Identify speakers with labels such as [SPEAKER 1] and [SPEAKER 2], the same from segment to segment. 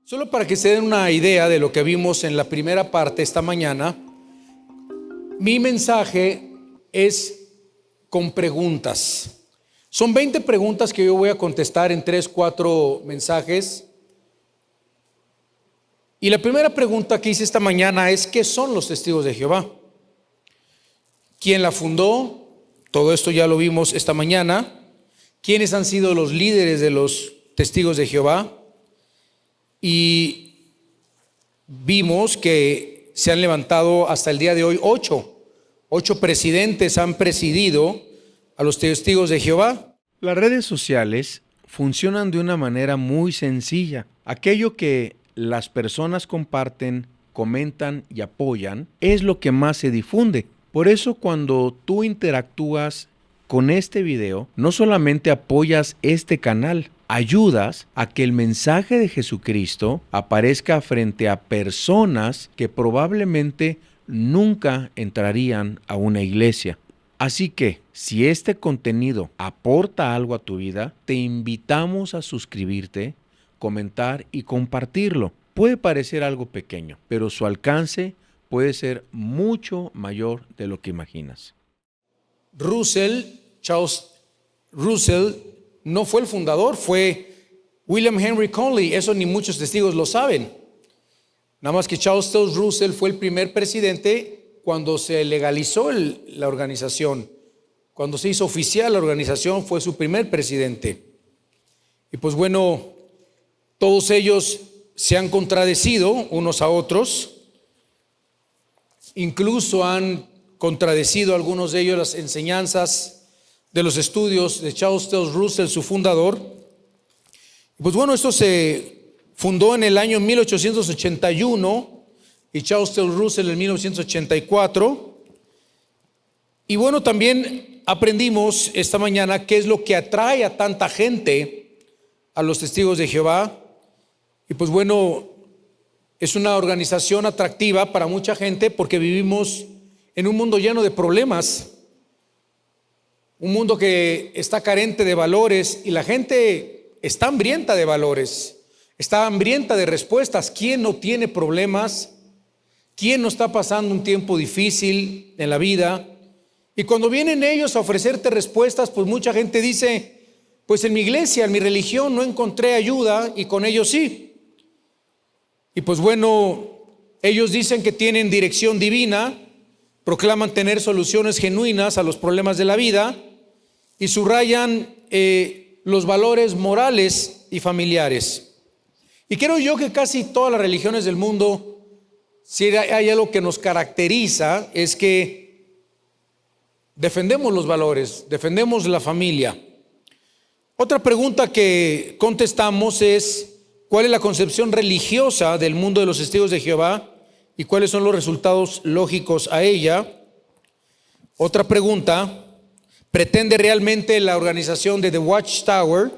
[SPEAKER 1] Solo para que se den una idea de lo que vimos en la primera parte esta mañana, mi mensaje es con preguntas. Son 20 preguntas que yo voy a contestar en 3-4 mensajes. Y la primera pregunta que hice esta mañana es: ¿qué son los testigos de Jehová? ¿Quién la fundó? Todo esto ya lo vimos esta mañana. ¿Quiénes han sido los líderes de los testigos de Jehová? Y vimos que se han levantado hasta el día de hoy 8 presidentes han presidido a los testigos de Jehová.
[SPEAKER 2] Las redes sociales funcionan de una manera muy sencilla. Aquello que las personas comparten, comentan y apoyan es lo que más se difunde. Por eso, cuando tú interactúas con este video, no solamente apoyas este canal, ayudas a que el mensaje de Jesucristo aparezca frente a personas que probablemente nunca entrarían a una iglesia. Así que, si este contenido aporta algo a tu vida, te invitamos a suscribirte, comentar y compartirlo. Puede parecer algo pequeño, pero su alcance puede ser mucho mayor de lo que imaginas.
[SPEAKER 1] Charles Russell no fue el fundador, fue William Henry Conley. Eso ni muchos testigos lo saben. Nada más que Charles Russell fue el primer presidente cuando se legalizó la organización. Cuando se hizo oficial la organización, fue su primer presidente. Y pues bueno, todos ellos se han contradecido unos a otros. Incluso han contradecido algunos de ellos las enseñanzas de los estudios de Charles Russell, su fundador. Pues bueno, esto se fundó en el año 1881 y Charles Russell en 1984. Y bueno, también aprendimos esta mañana qué es lo que atrae a tanta gente a los testigos de Jehová. Y pues bueno, es una organización atractiva para mucha gente porque vivimos en un mundo lleno de problemas, un mundo que está carente de valores y la gente está hambrienta de valores, está hambrienta de respuestas. ¿Quién no tiene problemas? ¿Quién no está pasando un tiempo difícil en la vida? Y cuando vienen ellos a ofrecerte respuestas, pues mucha gente dice: pues en mi iglesia, en mi religión no encontré ayuda y con ellos sí. Y pues bueno, ellos dicen que tienen dirección divina, proclaman tener soluciones genuinas a los problemas de la vida y subrayan los valores morales y familiares. Y creo yo que casi todas las religiones del mundo, si hay algo que nos caracteriza, es que defendemos los valores, defendemos la familia. Otra pregunta que contestamos es: ¿cuál es la concepción religiosa del mundo de los testigos de Jehová y cuáles son los resultados lógicos a ella? Otra pregunta: ¿pretende realmente la organización de The Watchtower,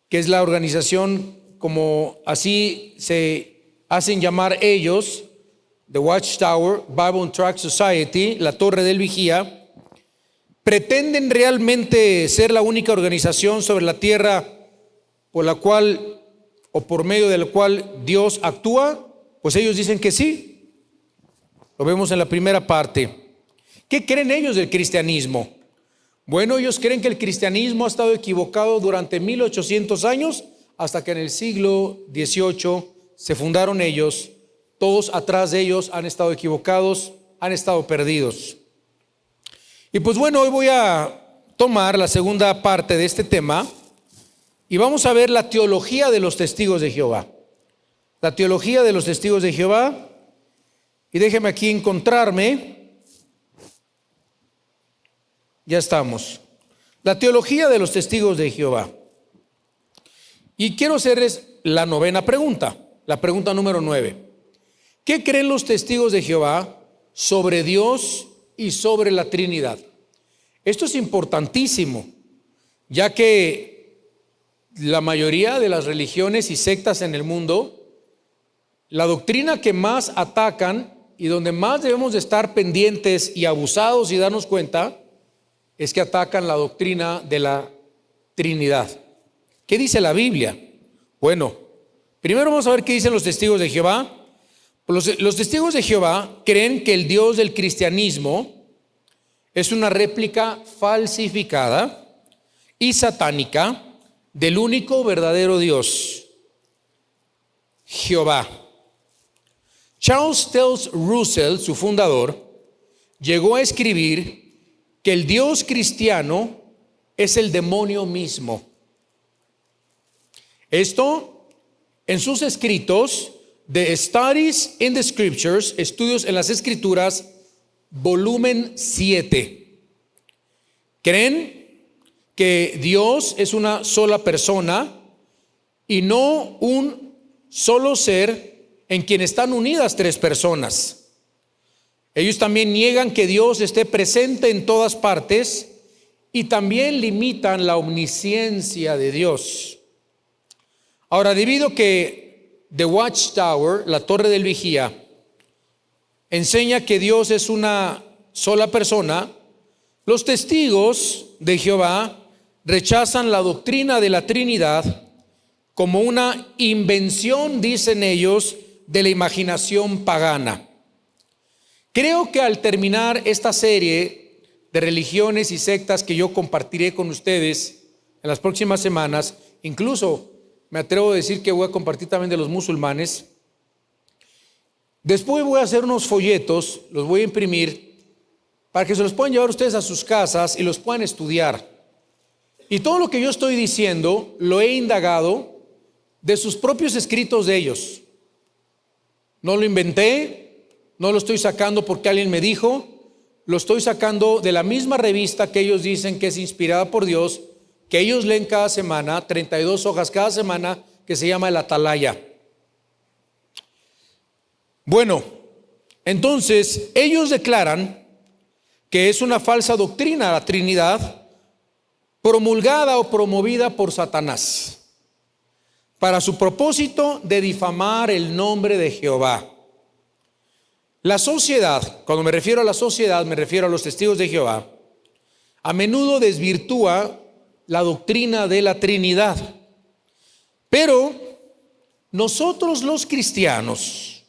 [SPEAKER 1] que es la organización como así se hacen llamar ellos, The Watchtower, Bible and Tract Society, la Torre del Vigía, pretenden realmente ser la única organización sobre la tierra por la cual o por medio de la cual Dios actúa? Pues ellos dicen que sí. Lo vemos en la primera parte. ¿Qué creen ellos del cristianismo? Bueno, ellos creen que el cristianismo ha estado equivocado durante 1800 años, hasta que en el siglo XVIII se fundaron ellos. Todos atrás de ellos han estado equivocados, han estado perdidos. Y pues bueno, hoy voy a tomar la segunda parte de este tema y vamos a ver la teología de los testigos de Jehová. La teología de los testigos de Jehová. Y déjeme aquí encontrarme. Ya estamos. La teología de los testigos de Jehová. Y quiero hacerles la novena pregunta, la pregunta número 9. ¿Qué creen los testigos de Jehová sobre Dios y sobre la Trinidad? Esto es importantísimo, ya que la mayoría de las religiones y sectas en el mundo, la doctrina que más atacan y donde más debemos de estar pendientes y abusados y darnos cuenta, es que atacan la doctrina de la Trinidad. ¿Qué dice la Biblia? Bueno, Primero vamos a ver qué dicen los testigos de Jehová. Los testigos de Jehová creen que el Dios del cristianismo es una réplica falsificada y satánica del único verdadero Dios, Jehová. Charles Taze Russell, su fundador, llegó a escribir que el Dios cristiano es el demonio mismo. Esto en sus escritos de Studies in the Scriptures, Estudios en las Escrituras, volumen 7. Creen que Dios es una sola persona y no un solo ser en quien están unidas tres personas. Ellos también niegan que Dios esté presente en todas partes y también limitan la omnisciencia de Dios. Ahora, debido a que The Watchtower, la torre del vigía, enseña que Dios es una sola persona, los testigos de Jehová rechazan la doctrina de la Trinidad como una invención, dicen ellos, de la imaginación pagana. Creo que al terminar esta serie de religiones y sectas que yo compartiré con ustedes en las próximas semanas, incluso me atrevo a decir que voy a compartir también de los musulmanes. Después voy a hacer unos folletos, los voy a imprimir para que se los puedan llevar ustedes a sus casas y los puedan estudiar. Y todo lo que yo estoy diciendo lo he indagado de sus propios escritos de ellos. No lo inventé, no lo estoy sacando porque alguien me dijo, lo estoy sacando de la misma revista que ellos dicen que es inspirada por Dios, que ellos leen cada semana, 32 hojas cada semana, que se llama el Atalaya. Bueno, entonces ellos declaran que es una falsa doctrina la Trinidad, promulgada o promovida por Satanás, para su propósito de difamar el nombre de Jehová. La sociedad, cuando me refiero a la sociedad, me refiero a los testigos de Jehová, a menudo desvirtúa la doctrina de la Trinidad. Pero nosotros los cristianos,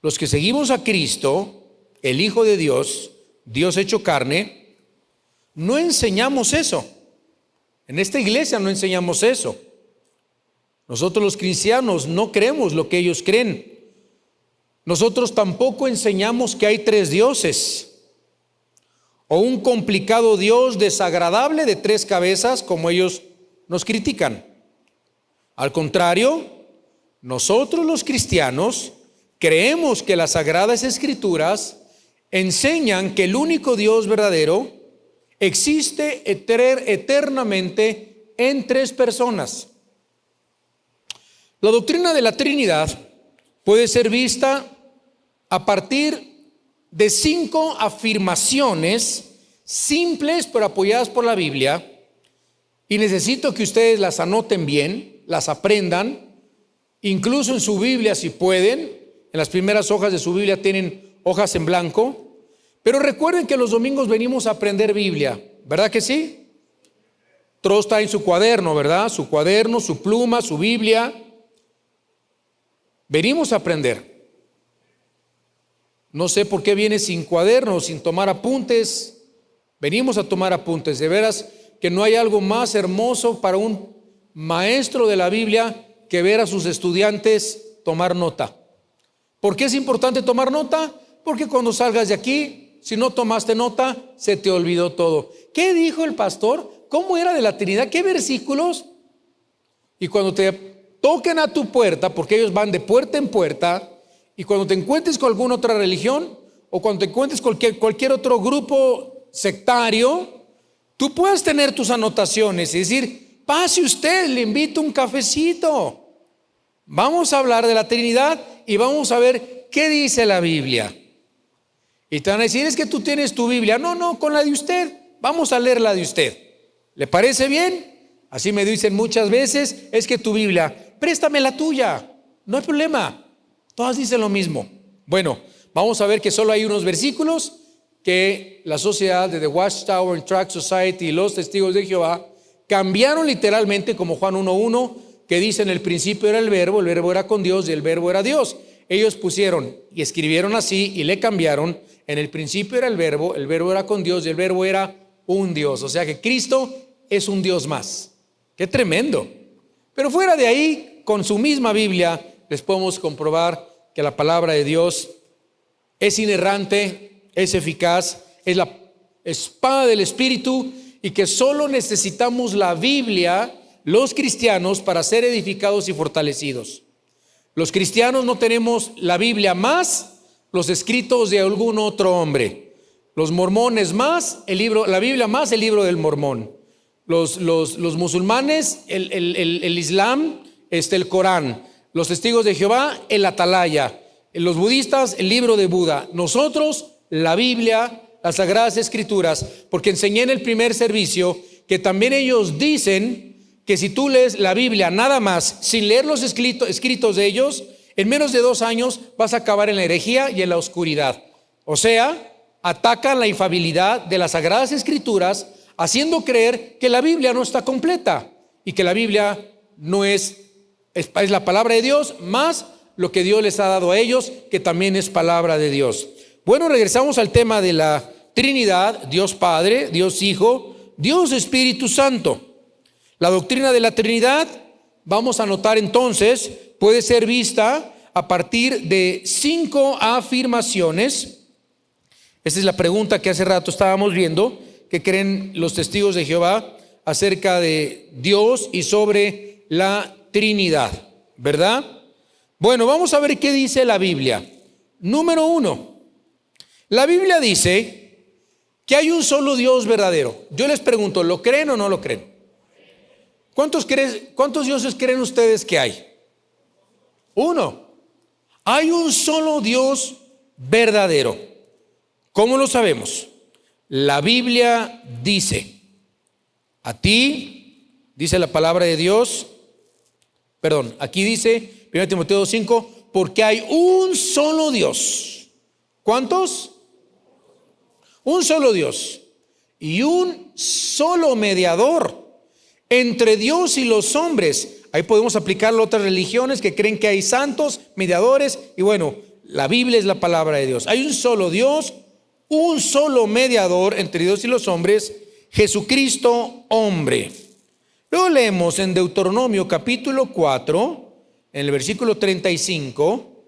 [SPEAKER 1] los que seguimos a Cristo, el Hijo de Dios, Dios hecho carne, no enseñamos eso. En esta iglesia no enseñamos eso. Nosotros los cristianos no creemos lo que ellos creen. Nosotros tampoco enseñamos que hay tres dioses o un complicado Dios desagradable de tres cabezas como ellos nos critican. Al contrario, nosotros los cristianos creemos que las Sagradas Escrituras enseñan que el único Dios verdadero existe eternamente en tres personas. La doctrina de la Trinidad puede ser vista a partir de 5 afirmaciones simples pero apoyadas por la Biblia, y necesito que ustedes las anoten bien, las aprendan, incluso en su Biblia si pueden. En las primeras hojas de su Biblia tienen hojas en blanco, pero recuerden que los domingos venimos a aprender Biblia, ¿verdad que sí? Todo está en su cuaderno, ¿verdad? Su cuaderno, su pluma, su Biblia. Venimos a aprender. No sé por qué viene sin cuaderno, sin tomar apuntes. Venimos a tomar apuntes. De veras que no hay algo más hermoso para un maestro de la Biblia que ver a sus estudiantes tomar nota. ¿Por qué es importante tomar nota? Porque cuando salgas de aquí, si no tomaste nota, se te olvidó todo. ¿Qué dijo el pastor? ¿Cómo era de la Trinidad? ¿Qué versículos? Y cuando te toquen a tu puerta, porque ellos van de puerta en puerta, y cuando te encuentres con alguna otra religión o cuando te encuentres con cualquier otro grupo sectario, tú puedes tener tus anotaciones y decir, pase usted, le invito un cafecito. Vamos a hablar de la Trinidad y vamos a ver qué dice la Biblia. Y te van a decir, es que tú tienes tu Biblia. No, con la de usted. Vamos a leer la de usted. ¿Le parece bien? Así me dicen muchas veces, es que tu Biblia, préstame la tuya. No hay problema. Todas dicen lo mismo. Bueno, vamos a ver que solo hay unos versículos que la sociedad de The Watchtower and Tract Society y los testigos de Jehová cambiaron literalmente, como Juan 1:1, que dice: en el principio era el verbo era con Dios y el verbo era Dios. Ellos pusieron y escribieron así y le cambiaron: en el principio era el verbo era con Dios y el verbo era un Dios. O sea que Cristo es un Dios más. ¡Qué tremendo! Pero fuera de ahí, con su misma Biblia, les podemos comprobar que la palabra de Dios es inerrante, es eficaz, es la espada del Espíritu, y que solo necesitamos la Biblia, los cristianos, para ser edificados y fortalecidos. Los cristianos no tenemos la Biblia más los escritos de algún otro hombre. Los mormones más la Biblia más el libro del Mormón. Los musulmanes, el Islam, el Corán. Los testigos de Jehová, el Atalaya. Los budistas, el libro de Buda. Nosotros, la Biblia, las Sagradas Escrituras, porque enseñé en el primer servicio que también ellos dicen que si tú lees la Biblia nada más, sin leer los escritos de ellos, en menos de 2 años vas a acabar en la herejía y en la oscuridad. O sea, atacan la infalibilidad de las Sagradas Escrituras, haciendo creer que la Biblia no está completa y que la Biblia no es la palabra de Dios, más lo que Dios les ha dado a ellos, que también es palabra de Dios. Bueno, regresamos al tema de la Trinidad: Dios Padre, Dios Hijo, Dios Espíritu Santo. La doctrina de la Trinidad, vamos a notar entonces, puede ser vista a partir de 5 afirmaciones. Esta es la pregunta que hace rato estábamos viendo: ¿qué creen los testigos de Jehová acerca de Dios y sobre la Trinidad? ¿Verdad? Bueno, vamos a ver qué dice la Biblia. Número 1, la Biblia dice que hay un solo Dios verdadero. Yo les pregunto, ¿lo creen o no lo creen? ¿Cuántos dioses creen ustedes que hay? Uno. Hay un solo Dios verdadero. ¿Cómo lo sabemos? La Biblia dice, a ti, dice la palabra de Dios, aquí dice 1 Timoteo 2:5, porque hay un solo Dios. ¿Cuántos? Un solo Dios y un solo mediador entre Dios y los hombres. Ahí podemos aplicarlo a otras religiones que creen que hay santos, mediadores, y bueno, la Biblia es la palabra de Dios. Hay un solo Dios, un solo mediador entre Dios y los hombres, Jesucristo hombre. Luego leemos en Deuteronomio capítulo 4, en el versículo 35,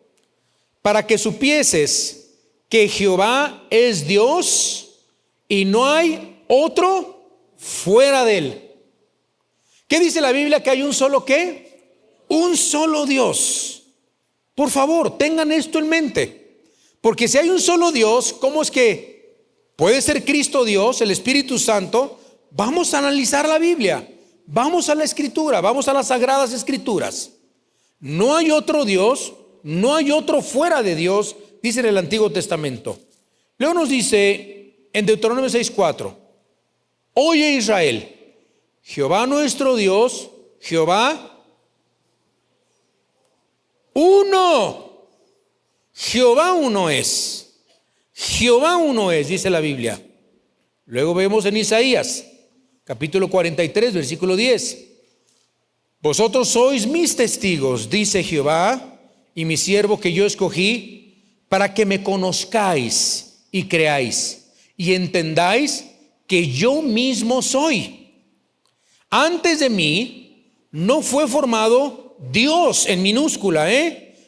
[SPEAKER 1] para que supieses que Jehová es Dios y no hay otro fuera de él. ¿Qué dice la Biblia? Que hay un solo ¿qué? Un solo Dios. Por favor, tengan esto en mente. Porque si hay un solo Dios, ¿cómo es que puede ser Cristo Dios, el Espíritu Santo? Vamos a analizar la Biblia. Vamos a la Escritura, vamos a las Sagradas Escrituras. No hay otro Dios, no hay otro fuera de Dios, dice en el Antiguo Testamento. Luego nos dice en Deuteronomio 6:4, oye Israel, Jehová nuestro Dios, Jehová uno. Jehová uno es. Jehová uno es, dice la Biblia. Luego vemos en Isaías, capítulo 43, versículo 10. Vosotros sois mis testigos, dice Jehová, y mi siervo que yo escogí, para que me conozcáis y creáis, y entendáis que yo mismo soy. Antes de mí no fue formado Dios, en minúscula,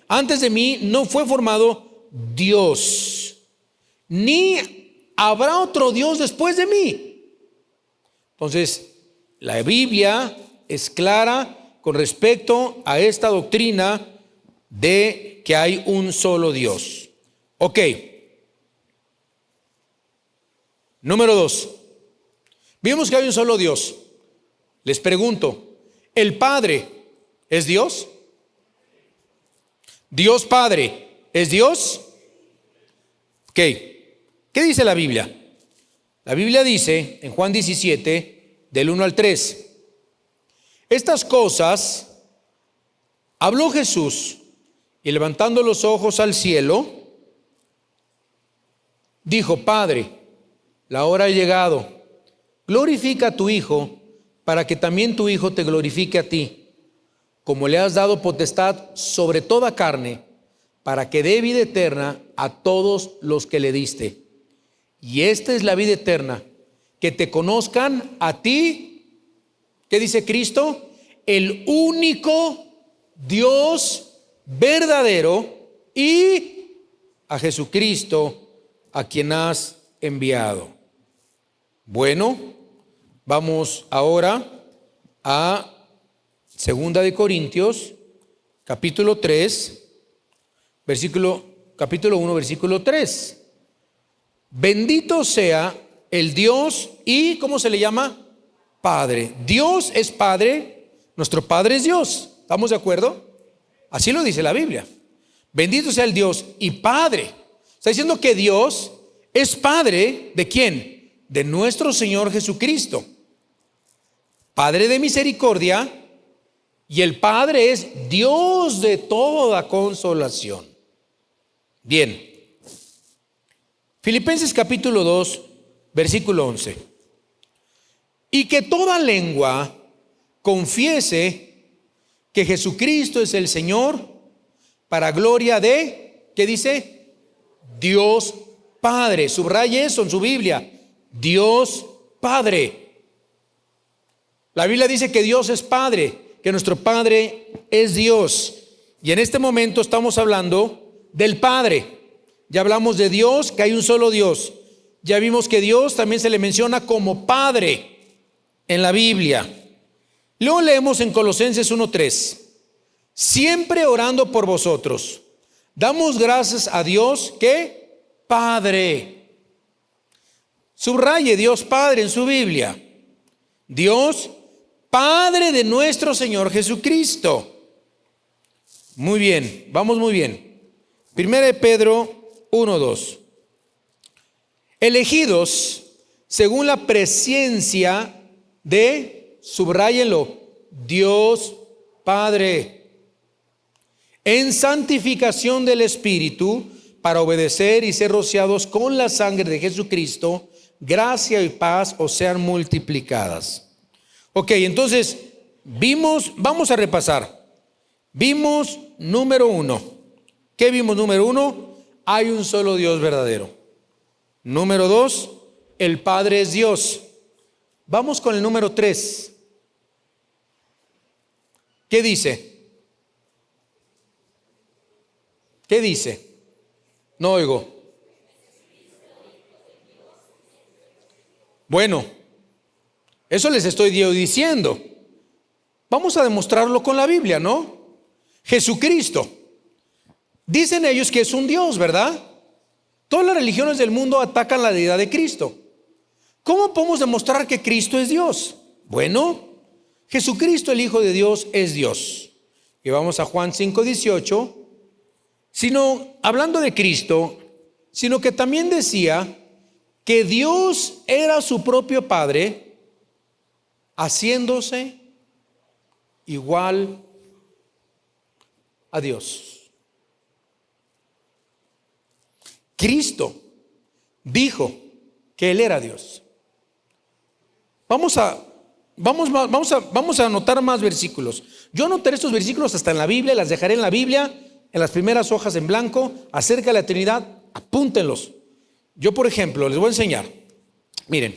[SPEAKER 1] Antes de mí no fue formado Dios, ni habrá otro Dios después de mí. Entonces, la Biblia es clara con respecto a esta doctrina de que hay un solo Dios. Ok. Número 2. Vimos que hay un solo Dios. Les pregunto, ¿el Padre es Dios? ¿Dios Padre es Dios? Ok. ¿Qué dice la Biblia? La Biblia dice en Juan 17, del 1 al 3, estas cosas habló Jesús y levantando los ojos al cielo, dijo, Padre, la hora ha llegado, glorifica a tu Hijo, para que también tu Hijo te glorifique a ti, como le has dado potestad sobre toda carne, para que dé vida eterna a todos los que le diste. Y esta es la vida eterna, que te conozcan a ti, ¿qué dice Cristo? El único Dios verdadero, y a Jesucristo, a quien has enviado. Bueno, vamos ahora a 2 de Corintios, capítulo 3, capítulo 1, versículo 3. Bendito sea el Dios y, ¿cómo se le llama? Padre. Dios es Padre, nuestro Padre es Dios. ¿Estamos de acuerdo? Así lo dice la Biblia. Bendito sea el Dios y Padre. Está diciendo que Dios es Padre ¿de quién? De nuestro Señor Jesucristo. Padre de misericordia, y el Padre es Dios de toda consolación. Bien. Filipenses capítulo 2, versículo 11. Y que toda lengua confiese que Jesucristo es el Señor, para gloria de, ¿qué dice? Dios Padre. Subraye eso en su Biblia. Dios Padre. La Biblia dice que Dios es Padre, que nuestro Padre es Dios. Y en este momento estamos hablando del Padre. Ya hablamos de Dios, que hay un solo Dios. Ya vimos que Dios también se le menciona como Padre en la Biblia. Luego leemos en Colosenses 1:3. Siempre orando por vosotros, damos gracias a Dios que Padre. Subraye Dios Padre en su Biblia. Dios Padre de nuestro Señor Jesucristo. Muy bien, vamos muy bien. 1 de Pedro 1:2. Elegidos según la presciencia de, subráyenlo, Dios Padre, en santificación del Espíritu, para obedecer y ser rociados con la sangre de Jesucristo, gracia y paz os sean multiplicadas. Ok, entonces vamos a repasar. Vimos número 1. ¿Qué vimos número 1? Hay un solo Dios verdadero. Número 2, el Padre es Dios. Vamos con el número 3. ¿Qué dice? ¿Qué dice? No oigo. Bueno, eso les estoy diciendo. Vamos a demostrarlo con la Biblia, ¿no? Jesucristo. Dicen ellos que es un Dios, ¿verdad? Todas las religiones del mundo atacan la deidad de Cristo. ¿Cómo podemos demostrar que Cristo es Dios? Bueno, Jesucristo, el Hijo de Dios, es Dios. Y vamos a Juan 5:18. Sino, hablando de Cristo, sino que también decía que Dios era su propio Padre, haciéndose igual a Dios. Cristo dijo que Él era Dios. Vamos a anotar más versículos. Yo anotaré estos versículos hasta en la Biblia, las dejaré en la Biblia, en las primeras hojas en blanco, acerca de la Trinidad, apúntenlos. Yo, por ejemplo, les voy a enseñar. Miren,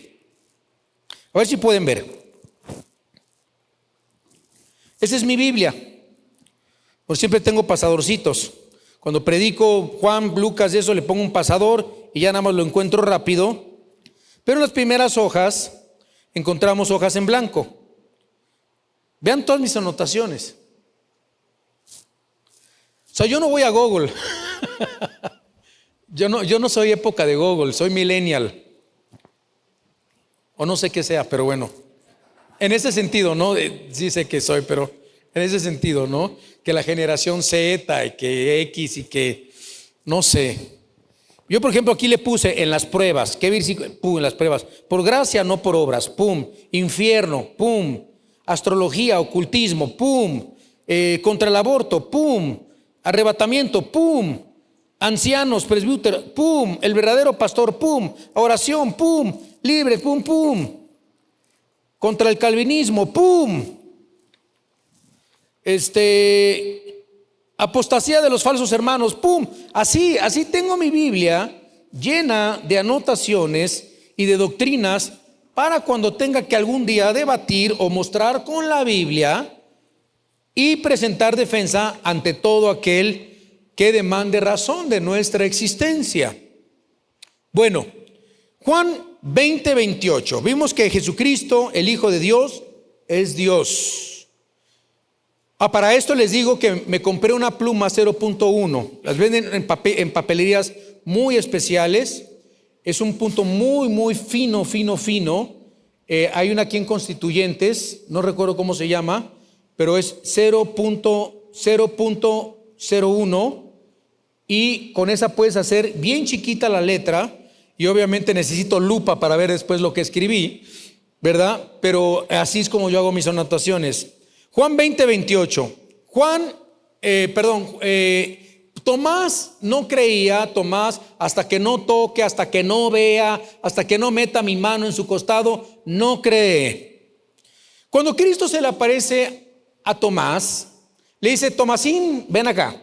[SPEAKER 1] a ver si pueden ver. Esa es mi Biblia. Pues siempre tengo pasadorcitos. Cuando predico Juan, Lucas, eso le pongo un pasador y ya nada más lo encuentro rápido. Pero en las primeras hojas encontramos hojas en blanco. Vean todas mis anotaciones. O sea, yo no voy a Google. Yo no soy época de Google, soy millennial. O no sé qué sea, pero bueno. En ese sentido, ¿no? Sí sé que soy, pero en ese sentido, ¿no? Que la generación Z y que X y que no sé. Yo, por ejemplo, aquí le puse en las pruebas. ¿Qué versículo? Pum, en las pruebas. Por gracia, no por obras. Pum. Infierno. Pum. Astrología, ocultismo. Pum. Contra el aborto. Pum. Arrebatamiento. Pum. Ancianos, presbíteros. Pum. El verdadero pastor. Pum. Oración. Pum. Libre. Pum, pum. Contra el calvinismo. Pum. Apostasía de los falsos hermanos, pum, así tengo mi Biblia llena de anotaciones y de doctrinas para cuando tenga que algún día debatir o mostrar con la Biblia y presentar defensa ante todo aquel que demande razón de nuestra existencia. Bueno, Juan 20:28, vimos que Jesucristo, el Hijo de Dios, es Dios. Para esto les digo que me compré una pluma 0.1, las venden en papelerías muy especiales, es un punto muy fino. Hay una aquí en Constituyentes, no recuerdo cómo se llama, pero es 0.01 y con esa puedes hacer bien chiquita la letra y obviamente necesito lupa para ver después lo que escribí, ¿verdad? Pero así es como yo hago mis anotaciones. Juan 20:28. Tomás no creía, Tomás, hasta que no toque, hasta que no vea, hasta que no meta mi mano en su costado, no cree. Cuando Cristo se le aparece a Tomás, le dice: Tomasín, ven acá,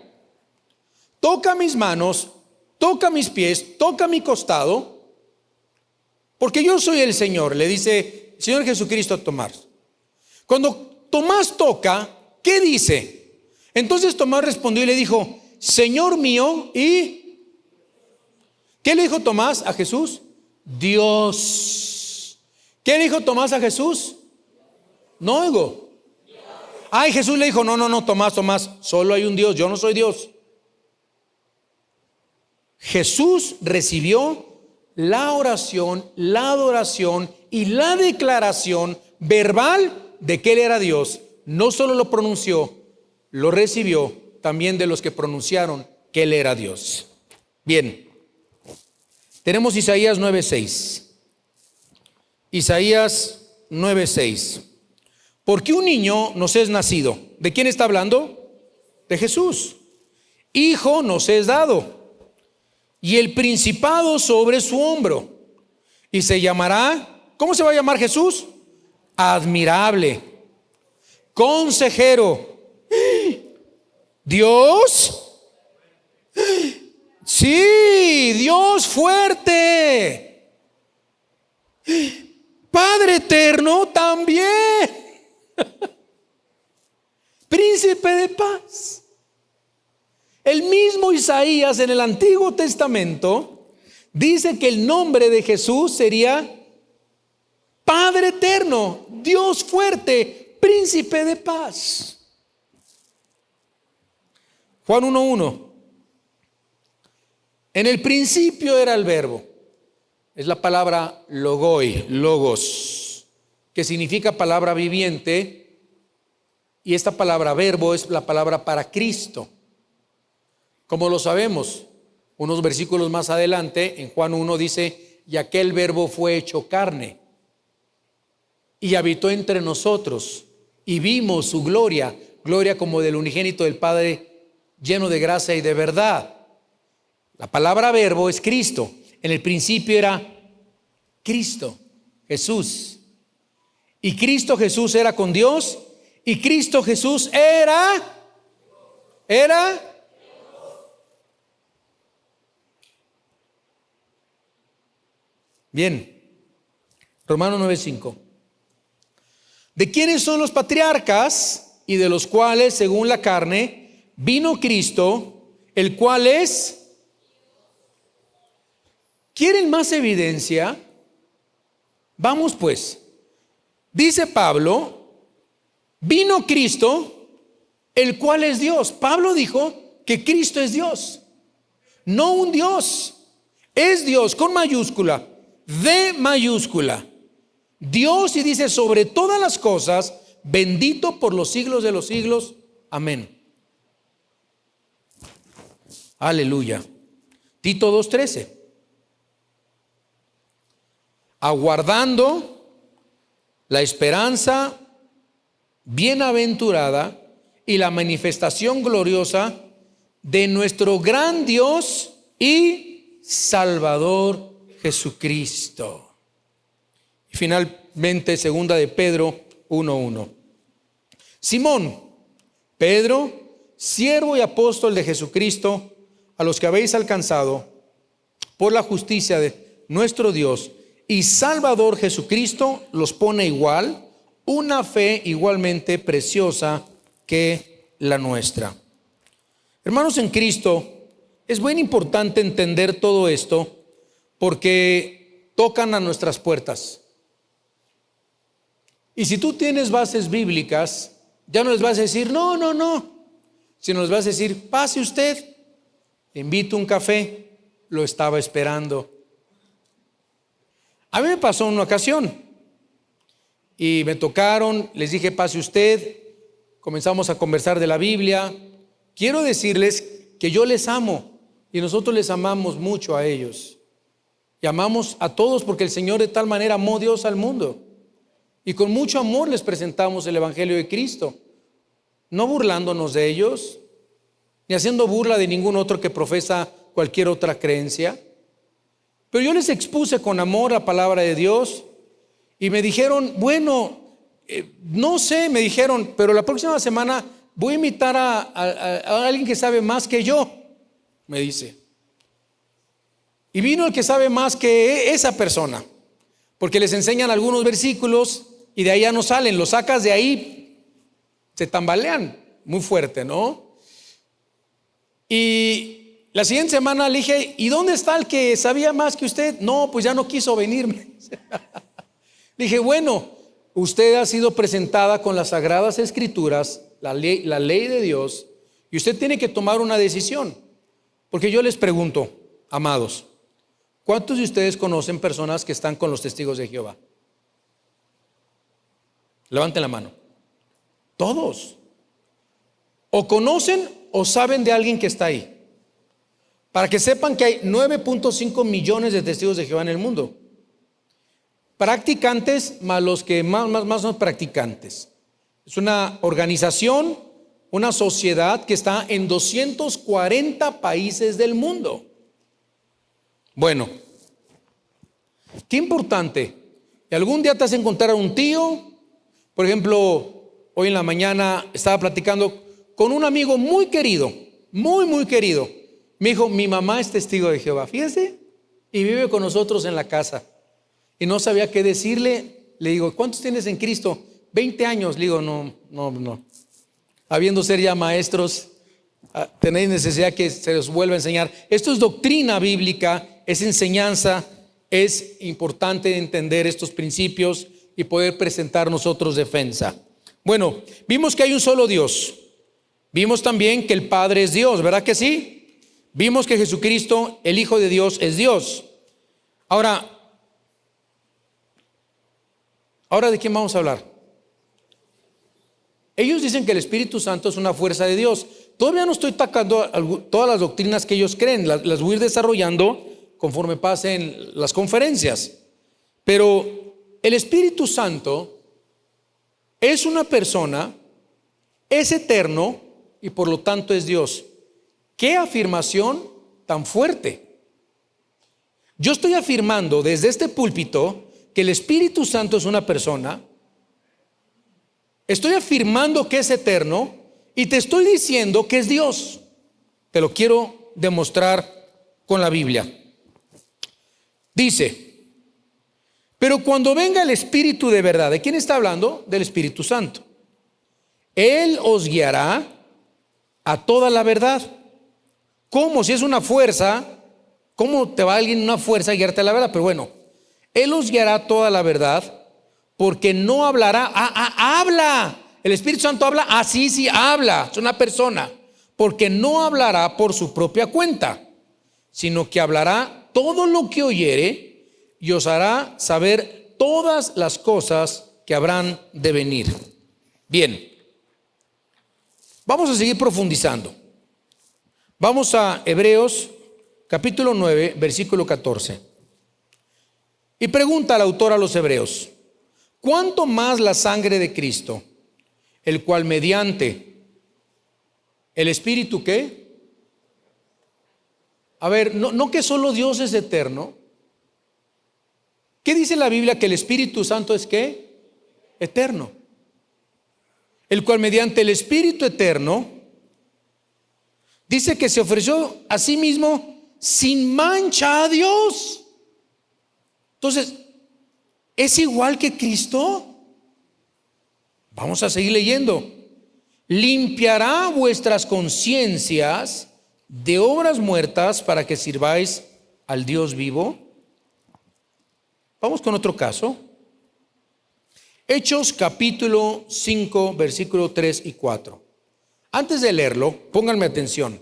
[SPEAKER 1] toca mis manos, toca mis pies, toca mi costado, porque yo soy el Señor, le dice el Señor Jesucristo a Tomás. Cuando Tomás toca, ¿qué dice? Entonces Tomás respondió y le dijo: Señor mío, ¿y qué le dijo Tomás a Jesús? Dios. ¿Qué le dijo Tomás a Jesús? No oigo. Ay, Jesús le dijo: no, Tomás, solo hay un Dios, yo no soy Dios. Jesús recibió la oración, la adoración y la declaración verbal de que Él era Dios. No solo lo pronunció, lo recibió también de los que pronunciaron que Él era Dios. Bien, tenemos Isaías 9:6. Isaías 9:6. Porque un niño nos es nacido. ¿De quién está hablando? De Jesús. Hijo nos es dado, y el principado sobre su hombro, y se llamará, ¿cómo se va a llamar Jesús? Admirable, consejero, Dios, sí, Dios fuerte, Padre eterno también, príncipe de paz. El mismo Isaías en el Antiguo Testamento dice que el nombre de Jesús sería Padre eterno, Dios fuerte, príncipe de paz. Juan 1:1. En el principio era el verbo. Es la palabra logoi, logos, que significa palabra viviente, y esta palabra verbo es la palabra para Cristo. Como lo sabemos, unos versículos más adelante, en Juan 1 dice: y aquel verbo fue hecho carne y habitó entre nosotros, y vimos su gloria, gloria como del unigénito del Padre, lleno de gracia y de verdad. La palabra verbo es Cristo. En el principio era Cristo, Jesús. Y Cristo Jesús era con Dios, y Cristo Jesús era bien. Romanos 9:5. ¿De quiénes son los patriarcas? Y de los cuales, según la carne, vino Cristo, el cual es. ¿Quieren más evidencia? Vamos pues. Dice Pablo: vino Cristo, el cual es Dios. Pablo dijo que Cristo es Dios, no un Dios, es Dios con mayúscula, D mayúscula, Dios, y dice: sobre todas las cosas, bendito por los siglos de los siglos, amén. Aleluya. Tito 2:13. Aguardando la esperanza bienaventurada y la manifestación gloriosa de nuestro gran Dios y Salvador Jesucristo. Y finalmente, segunda de Pedro 1:1. Simón, Pedro, siervo y apóstol de Jesucristo, a los que habéis alcanzado por la justicia de nuestro Dios y Salvador Jesucristo, los pone igual, una fe igualmente preciosa que la nuestra. Hermanos en Cristo, es muy importante entender todo esto porque tocan a nuestras puertas. Y si tú tienes bases bíblicas, ya no les vas a decir no, sino les vas a decir, pase usted, le invito un café, lo estaba esperando. A mí me pasó una ocasión y me tocaron, les dije, pase usted, comenzamos a conversar de la Biblia. Quiero decirles que yo les amo y nosotros les amamos mucho a ellos. Y amamos a todos porque el Señor de tal manera amó Dios al mundo. Y con mucho amor les presentamos el Evangelio de Cristo, no burlándonos de ellos, ni haciendo burla de ningún otro que profesa cualquier otra creencia. Pero yo les expuse con amor la palabra de Dios y me dijeron, bueno, no sé, me dijeron, pero la próxima semana voy a invitar a alguien que sabe más que yo, me dice. Y vino el que sabe más que esa persona, porque les enseñan algunos versículos y de ahí ya no salen, los sacas de ahí, se tambalean muy fuerte, ¿no? Y la siguiente semana le dije, ¿y dónde está el que sabía más que usted? No, pues ya no quiso venirme. Le dije, bueno, usted ha sido presentada con las Sagradas Escrituras, la ley de Dios, y usted tiene que tomar una decisión. Porque yo les pregunto, amados, ¿cuántos de ustedes conocen personas que están con los testigos de Jehová? Levanten la mano. Todos. O conocen o saben de alguien que está ahí. Para que sepan que hay 9.5 millones de testigos de Jehová en el mundo. Practicantes más los que más son practicantes. Es una organización, una sociedad que está en 240 países del mundo. Bueno, qué importante. Y algún día te vas a encontrar a un tío. Por ejemplo, hoy en la mañana estaba platicando con un amigo muy querido, muy querido. Me dijo, mi mamá es testigo de Jehová, fíjese, y vive con nosotros en la casa. Y no sabía qué decirle. Le digo, ¿cuántos tienes en Cristo? 20 años. Le digo, no. Habiendo ser ya maestros, tenéis necesidad que se les vuelva a enseñar. Esto es doctrina bíblica, es enseñanza. Es importante entender estos principios y poder presentar nosotros defensa. Bueno, vimos que hay un solo Dios. Vimos también que el Padre es Dios, ¿verdad que sí? Vimos que Jesucristo, el Hijo de Dios, es Dios. Ahora, ¿de quién vamos a hablar? Ellos dicen que el Espíritu Santo es una fuerza de Dios. Todavía no estoy tocando todas las doctrinas que ellos creen, las voy a ir desarrollando conforme pasen las conferencias. Pero el Espíritu Santo es una persona, es eterno y por lo tanto es Dios. ¿Qué afirmación tan fuerte? Yo estoy afirmando desde este púlpito que el Espíritu Santo es una persona. Estoy afirmando que es eterno y te estoy diciendo que es Dios. Te lo quiero demostrar con la Biblia. Dice, pero cuando venga el Espíritu de verdad, ¿de quién está hablando? Del Espíritu Santo. Él os guiará a toda la verdad. ¿Cómo? Si es una fuerza, ¿cómo te va alguien una fuerza a guiarte a la verdad? Pero bueno, Él os guiará a toda la verdad, porque no hablará, habla. El Espíritu Santo habla, sí, habla, es una persona. Porque no hablará por su propia cuenta, sino que hablará todo lo que oyere y os hará saber todas las cosas que habrán de venir. Bien, vamos a seguir profundizando. Vamos a Hebreos capítulo 9, versículo 14. Y pregunta al autor a los Hebreos, ¿cuánto más la sangre de Cristo, el cual mediante el Espíritu qué? A ver, no que solo Dios es eterno. ¿Qué dice la Biblia? Que el Espíritu Santo es ¿qué? Eterno. el cual mediante el Espíritu eterno, dice que se ofreció a sí mismo sin mancha a Dios. Entonces, ¿es igual que Cristo? Vamos a seguir leyendo. Limpiará vuestras conciencias de obras muertas para que sirváis al Dios vivo. Vamos con otro caso. Hechos capítulo 5, versículo 3 y 4. Antes de leerlo, pónganme atención.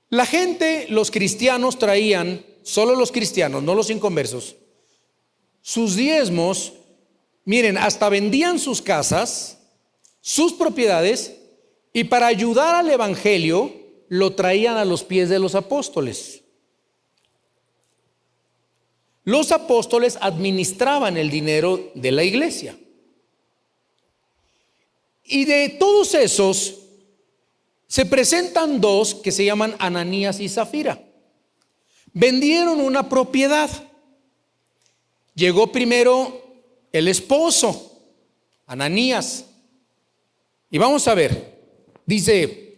[SPEAKER 1] La gente, los cristianos traían, solo los cristianos, no los inconversos, sus diezmos, miren, hasta vendían sus casas, sus propiedades, y para ayudar al evangelio lo traían a los pies de los apóstoles. Los apóstoles administraban el dinero de la iglesia. Y de todos esos se presentan dos que se llaman Ananías y Zafira. Vendieron una propiedad. Llegó primero el esposo, Ananías. Y vamos a ver, dice,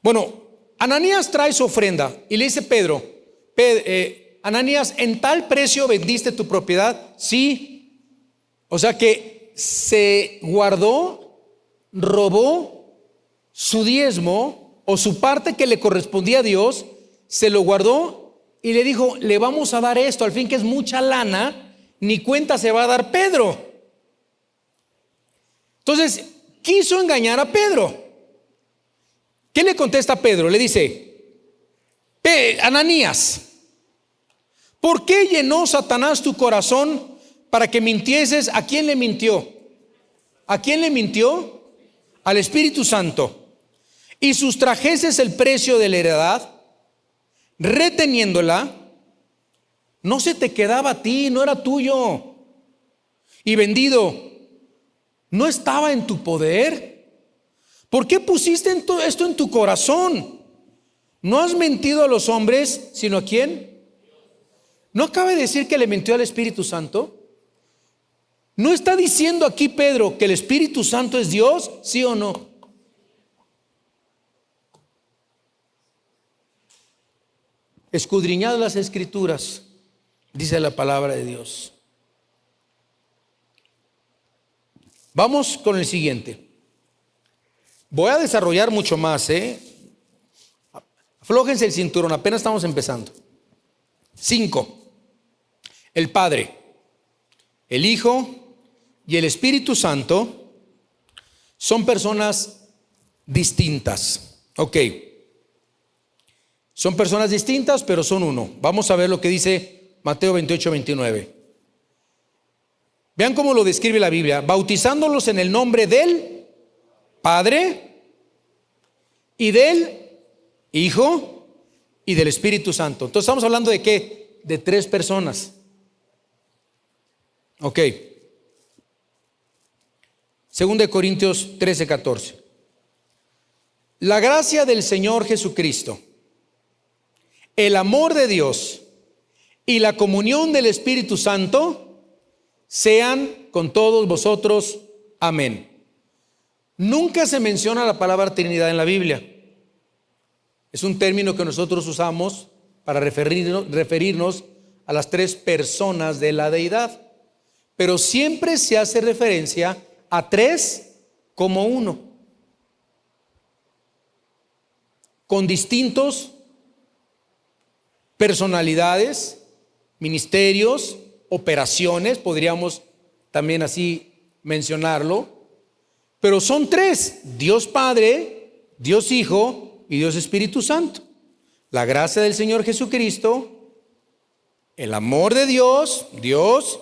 [SPEAKER 1] bueno, Ananías trae su ofrenda y le dice Pedro, Ananías, ¿en tal precio vendiste tu propiedad? Sí. O sea que se guardó, robó su diezmo o su parte que le correspondía a Dios, se lo guardó y le dijo, le vamos a dar esto, al fin que es mucha lana, ni cuenta se va a dar Pedro. Entonces, quiso engañar a Pedro. ¿Qué le contesta Pedro? Le dice, Ananías, ¿por qué llenó Satanás tu corazón para que mintieses? ¿A quién le mintió? ¿A quién le mintió? Al Espíritu Santo. Y sustrajeses el precio de la heredad, reteniéndola. No se te quedaba a ti, no era tuyo. Y vendido, ¿no estaba en tu poder? ¿Por qué pusiste esto en tu corazón? No has mentido a los hombres, sino ¿a quién? ¿No acaba de decir que le mintió al Espíritu Santo? ¿No está diciendo aquí Pedro que el Espíritu Santo es Dios? ¿Sí o no? Escudriñad las Escrituras, dice la palabra de Dios. Vamos con el siguiente. Voy a desarrollar mucho más, Aflójense el cinturón, apenas estamos empezando. 5. El Padre, el Hijo y el Espíritu Santo son personas distintas. Ok. Son personas distintas, pero son uno. Vamos a ver lo que dice Mateo 28, 29. Vean cómo lo describe la Biblia. Bautizándolos en el nombre del Padre y del Hijo y del Espíritu Santo. Entonces estamos hablando de ¿qué? De 3 personas. Ok. 2 Corintios 13, 14. La gracia del Señor Jesucristo, el amor de Dios y la comunión del Espíritu Santo sean con todos vosotros. Amén. Nunca se menciona la palabra Trinidad en la Biblia. Es un término que nosotros usamos para referirnos a las 3 personas de la deidad. Pero siempre se hace referencia a 3 como uno, con distintos personalidades, ministerios, operaciones, podríamos también así mencionarlo, pero son 3, Dios Padre, Dios Hijo y Dios Espíritu Santo. La gracia del Señor Jesucristo, el amor de Dios, Dios,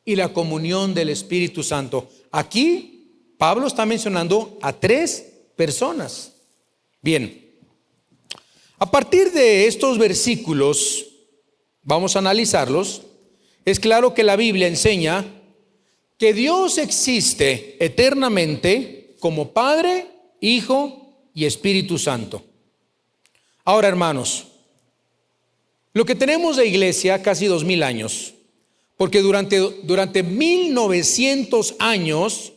[SPEAKER 1] y la comunión del Espíritu Santo. Aquí Pablo está mencionando a 3 personas. Bien, a partir de estos versículos, vamos a analizarlos. Es claro que la Biblia enseña que Dios existe eternamente como Padre, Hijo y Espíritu Santo. Ahora, hermanos, lo que tenemos de iglesia casi 2000 años, porque durante 1900 años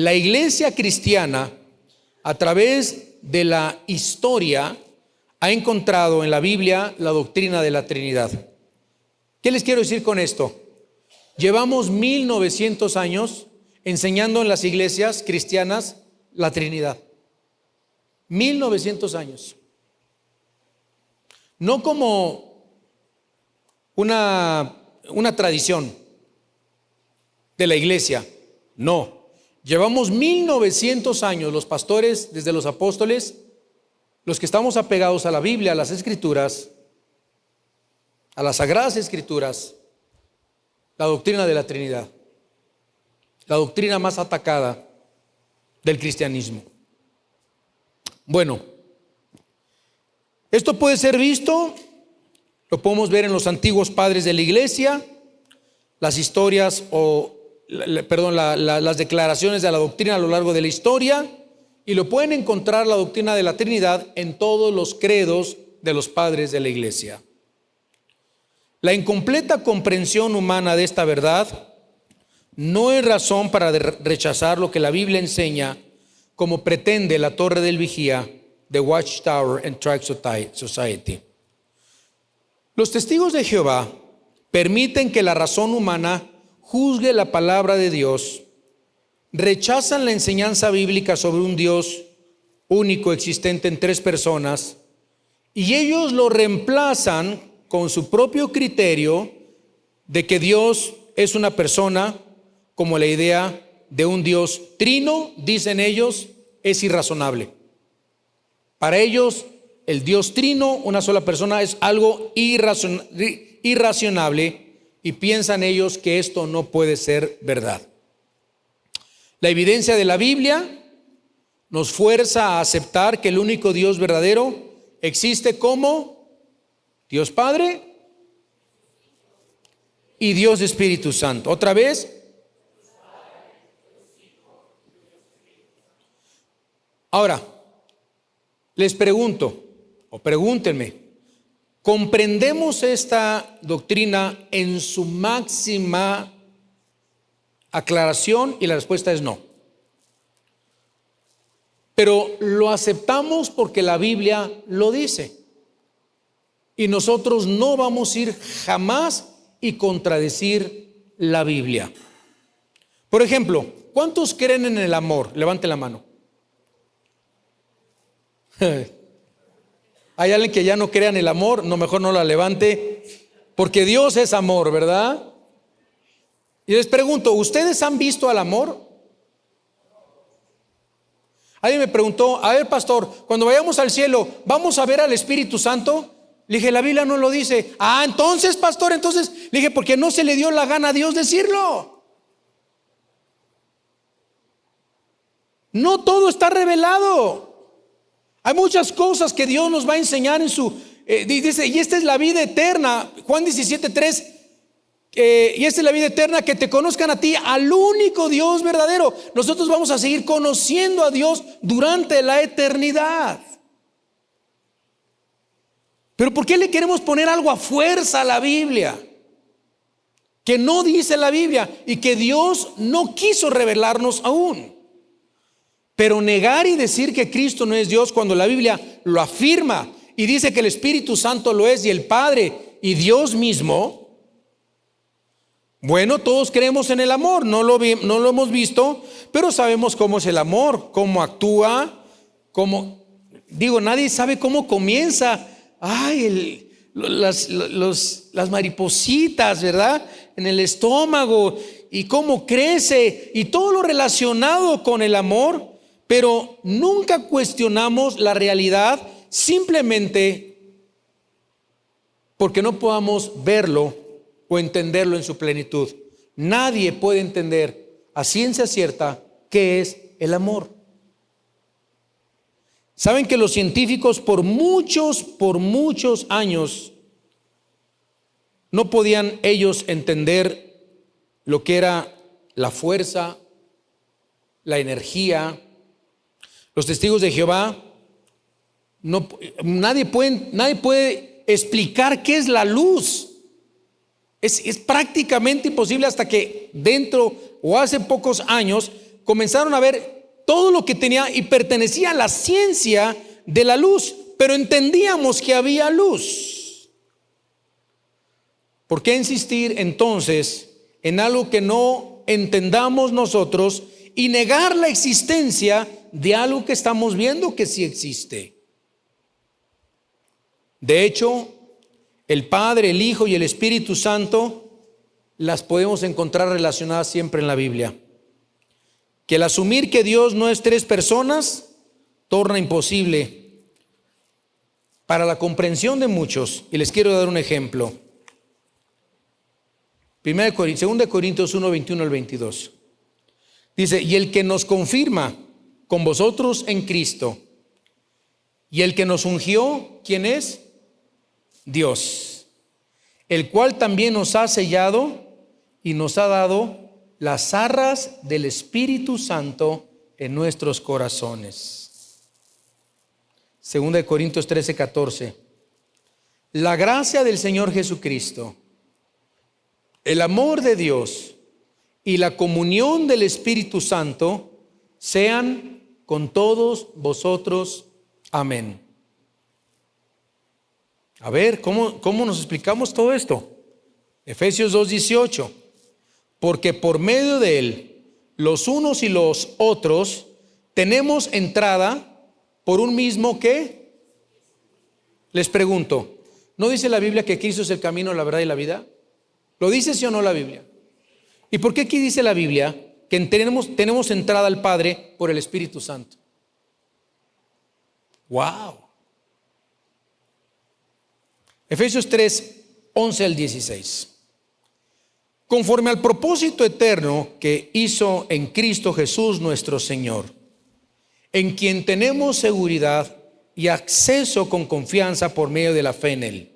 [SPEAKER 1] La iglesia cristiana, a través de la historia, ha encontrado en la Biblia la doctrina de la Trinidad. ¿Qué les quiero decir con esto? Llevamos 1900 años enseñando en las iglesias cristianas la Trinidad. 1900 años. No como una tradición de la iglesia, no. Llevamos 1900 años los pastores, desde los apóstoles, los que estamos apegados a la Biblia, a las Escrituras, a las Sagradas Escrituras, la doctrina de la Trinidad, la doctrina más atacada del cristianismo. Bueno, esto puede ser visto, lo podemos ver en los antiguos padres de la iglesia, las historias las declaraciones de la doctrina a lo largo de la historia, y lo pueden encontrar la doctrina de la Trinidad en todos los credos de los padres de la iglesia. La incompleta comprensión humana de esta verdad no es razón para rechazar lo que la Biblia enseña, como pretende la Torre del Vigía, The Watchtower and Tract Society. Los testigos de Jehová permiten que la razón humana juzgue la palabra de Dios, rechazan la enseñanza bíblica sobre un Dios único existente en tres personas, y ellos lo reemplazan con su propio criterio de que Dios es una persona, como la idea de un Dios trino, dicen ellos, es irrazonable. Para ellos, el Dios trino, una sola persona, es algo irracionable, y piensan ellos que esto no puede ser verdad. La evidencia de la Biblia nos fuerza a aceptar que el único Dios verdadero existe como Dios Padre y Dios Espíritu Santo. Otra vez. Ahora, les pregunto, o pregúntenme, ¿comprendemos esta doctrina en su máxima aclaración? Y la respuesta es no. Pero lo aceptamos porque la Biblia lo dice. Y nosotros no vamos a ir jamás y contradecir la Biblia. Por ejemplo, ¿cuántos creen en el amor? Levanten la mano. Hay alguien que ya no crea en el amor, no, mejor no la levante, porque Dios es amor, ¿verdad? Y les pregunto, ¿ustedes han visto al amor? Alguien me preguntó, a ver, pastor, cuando vayamos al cielo, ¿vamos a ver al Espíritu Santo? Le dije, la Biblia no lo dice. Ah, entonces, pastor, entonces, le dije, porque no se le dio la gana a Dios decirlo. No todo está revelado. Hay muchas cosas que Dios nos va a enseñar en su, dice, y esta es la vida eterna, Juan 17:3, y esta es la vida eterna, que te conozcan a ti, al único Dios verdadero. Nosotros vamos a seguir conociendo a Dios durante la eternidad. Pero ¿por qué le queremos poner algo a fuerza a la Biblia? Que no dice la Biblia y que Dios no quiso revelarnos aún. Pero negar y decir que Cristo no es Dios cuando la Biblia lo afirma y dice que el Espíritu Santo lo es, y el Padre y Dios mismo. Bueno, todos creemos en el amor, no lo hemos visto, pero sabemos cómo es el amor, cómo actúa, nadie sabe cómo comienza. Ay, las maripositas, ¿verdad? En el estómago, y cómo crece, y todo lo relacionado con el amor. Pero nunca cuestionamos la realidad simplemente porque no podamos verlo o entenderlo en su plenitud. Nadie puede entender a ciencia cierta qué es el amor. Saben que los científicos por muchos años no podían ellos entender lo que era la fuerza, la energía. Los testigos de Jehová, nadie puede explicar qué es la luz. Es prácticamente imposible hasta que dentro o hace pocos años comenzaron a ver todo lo que tenía y pertenecía a la ciencia de la luz, pero entendíamos que había luz. ¿Por qué insistir entonces en algo que no entendamos nosotros y negar la existencia de algo que estamos viendo que sí existe? De hecho, el Padre, el Hijo y el Espíritu Santo las podemos encontrar relacionadas siempre en la Biblia. Que el asumir que Dios no es tres personas torna imposible para la comprensión de muchos. Y les quiero dar un ejemplo. 2 Corintios 1, 21 al 22. Dice: y el que nos confirma con vosotros en Cristo, y el que nos ungió, ¿quién es? Dios, el cual también nos ha sellado y nos ha dado las arras del Espíritu Santo en nuestros corazones. 2 Corintios 13, 14. La gracia del Señor Jesucristo, el amor de Dios y la comunión del Espíritu Santo sean con todos vosotros. Amén. A ver, ¿cómo nos explicamos todo esto? Efesios 2:18. Porque por medio de él, los unos y los otros, tenemos entrada por un mismo ¿qué? Les pregunto, ¿no dice la Biblia que Cristo es el camino, la verdad y la vida? ¿Lo dice sí o no la Biblia? ¿Y por qué aquí dice la Biblia que tenemos entrada al Padre por el Espíritu Santo? ¡Wow! Efesios 3, 11 al 16. Conforme al propósito eterno que hizo en Cristo Jesús nuestro Señor, en quien tenemos seguridad y acceso con confianza por medio de la fe en Él.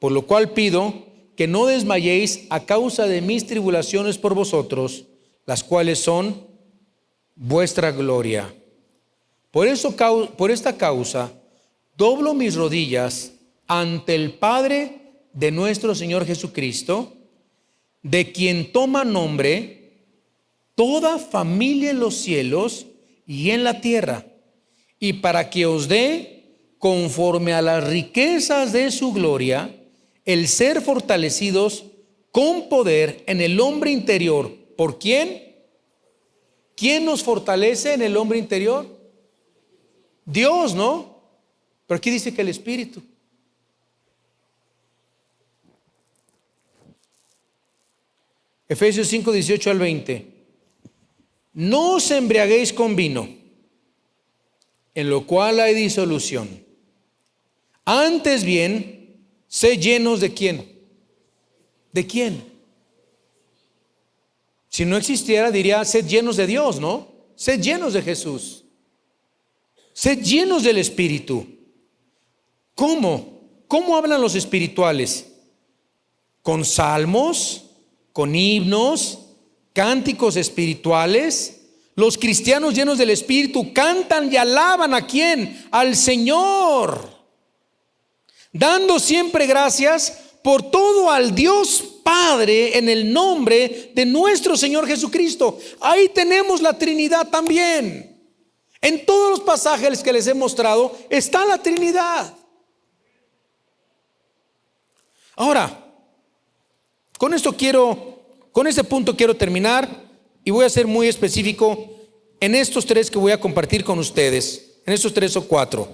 [SPEAKER 1] Por lo cual pido que no desmayéis a causa de mis tribulaciones por vosotros, las cuales son vuestra gloria. Por esta causa, doblo mis rodillas ante el Padre de nuestro Señor Jesucristo, de quien toma nombre toda familia en los cielos y en la tierra, y para que os dé, conforme a las riquezas de su gloria, el ser fortalecidos con poder en el hombre interior. ¿Por quién? ¿Quién nos fortalece en el hombre interior? Dios, ¿no? Pero aquí dice que el Espíritu. Efesios 5, 18 al 20. No os embriaguéis con vino, en lo cual hay disolución. Antes bien, sed llenos ¿de quién? ¿De quién? Si no existiera, diría sed llenos de Dios, ¿no? Sed llenos de Jesús. Sed llenos del Espíritu. ¿Cómo? ¿Cómo hablan los espirituales? ¿Con salmos? ¿Con himnos? ¿Cánticos espirituales? Los cristianos llenos del Espíritu cantan y alaban ¿a quién? Al Señor, dando siempre gracias por todo al Dios Padre en el nombre de nuestro Señor Jesucristo. Ahí tenemos la Trinidad también. En todos los pasajes que les he mostrado está la Trinidad. Ahora, con este punto quiero terminar y voy a ser muy específico en estos tres que voy a compartir con ustedes, en estos 3 o 4.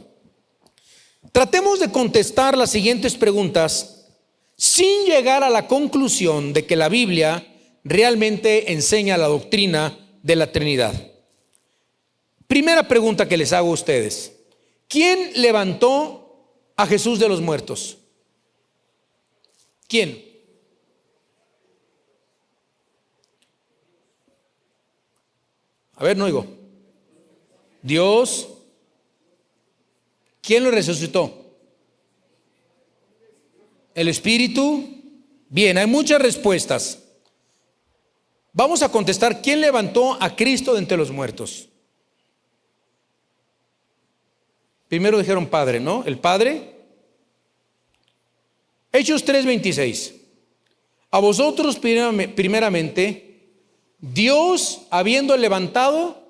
[SPEAKER 1] Tratemos de contestar las siguientes preguntas sin llegar a la conclusión de que la Biblia realmente enseña la doctrina de la Trinidad. Primera pregunta que les hago a ustedes: ¿quién levantó a Jesús de los muertos? ¿Quién? A ver, no oigo. Dios. ¿Quién lo resucitó? ¿El Espíritu? Bien, hay muchas respuestas. Vamos a contestar: ¿quién levantó a Cristo de entre los muertos? Primero dijeron Padre, ¿no? El Padre. Hechos 3:26. A vosotros primeramente Dios habiendo levantado.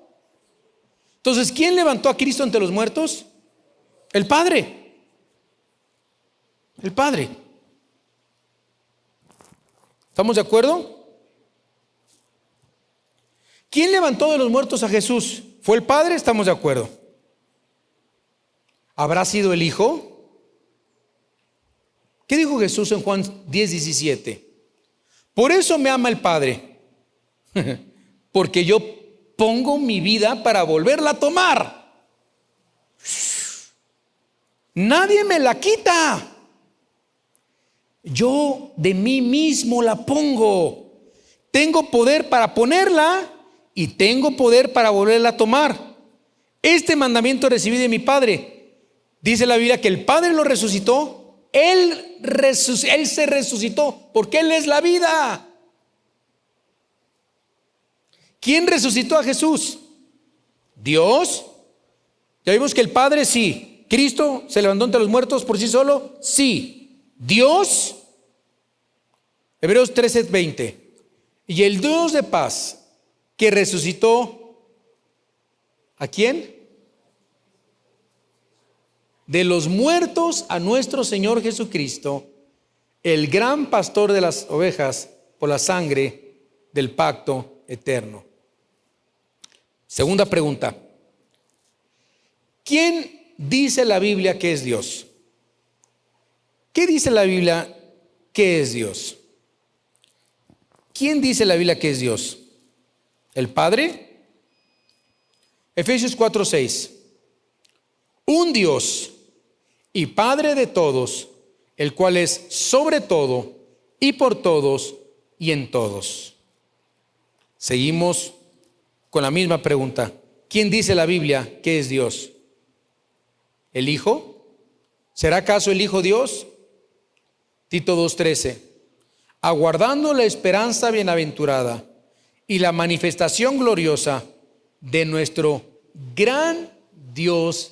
[SPEAKER 1] Entonces, ¿quién levantó a Cristo entre los muertos? El Padre. El Padre. ¿Estamos de acuerdo? ¿Quién levantó de los muertos a Jesús? ¿Fue el Padre? Estamos de acuerdo. ¿Habrá sido el Hijo? ¿Qué dijo Jesús en Juan 10:17? Por eso me ama el Padre, porque yo pongo mi vida para volverla a tomar. Nadie me la quita. Yo de mí mismo la pongo. Tengo poder para ponerla y tengo poder para volverla a tomar. Este mandamiento recibí de mi Padre. Dice la Biblia que el Padre lo resucitó. Él se resucitó porque Él es la vida. ¿Quién resucitó a Jesús? Dios. Ya vimos que el Padre sí. ¿Cristo se levantó entre los muertos por sí solo? Sí. Dios. Hebreos 13:20. Y el Dios de paz que resucitó ¿a quién? De los muertos a nuestro Señor Jesucristo, el gran pastor de las ovejas, por la sangre del pacto eterno. Segunda pregunta. ¿Quién dice la Biblia que es Dios? ¿Qué dice la Biblia que es Dios? ¿Quién dice la Biblia que es Dios? ¿El Padre? Efesios 4:6. Un Dios y Padre de todos, el cual es sobre todo y por todos y en todos. Seguimos con la misma pregunta. ¿Quién dice la Biblia que es Dios? ¿El Hijo? ¿Será acaso el Hijo Dios? Tito 2:13. Aguardando la esperanza bienaventurada y la manifestación gloriosa de nuestro gran Dios,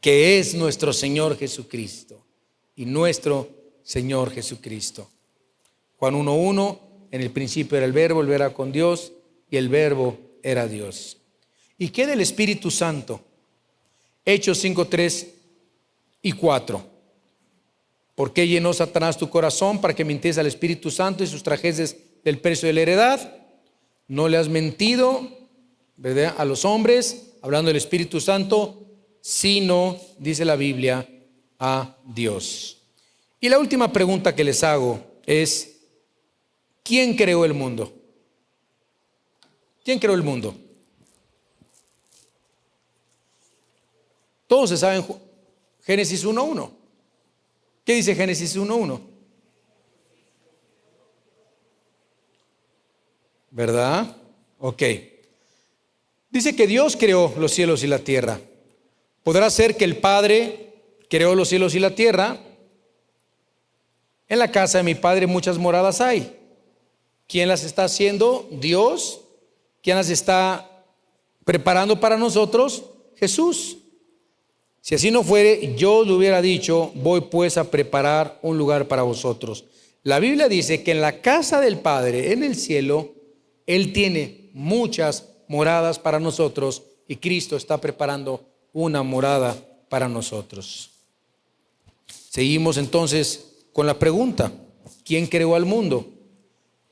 [SPEAKER 1] que es nuestro Señor Jesucristo y nuestro Señor Jesucristo. Juan 1:1, en el principio era el Verbo era con Dios y el Verbo era Dios. ¿Y qué del Espíritu Santo? Hechos 5:3 y 4. ¿Por qué llenó Satanás tu corazón para que mintiese al Espíritu Santo y sustrajeses del precio de la heredad? No le has mentido, ¿verdad?, a los hombres, hablando del Espíritu Santo, sino, dice la Biblia, a Dios. Y la última pregunta que les hago es: ¿quién creó el mundo? ¿Quién creó el mundo? Todos se saben Génesis 1:1. ¿Qué dice Génesis 1:1? ¿Verdad? Ok. Dice que Dios creó los cielos y la tierra. ¿Podrá ser que el Padre creó los cielos y la tierra? En la casa de mi Padre muchas moradas hay. ¿Quién las está haciendo? Dios. ¿Quién las está preparando para nosotros? Jesús. Si así no fuere, yo le hubiera dicho: voy pues a preparar un lugar para vosotros. La Biblia dice que en la casa del Padre, en el cielo, Él tiene muchas moradas para nosotros, y Cristo está preparando una morada para nosotros. Seguimos entonces con la pregunta: ¿quién creó al mundo?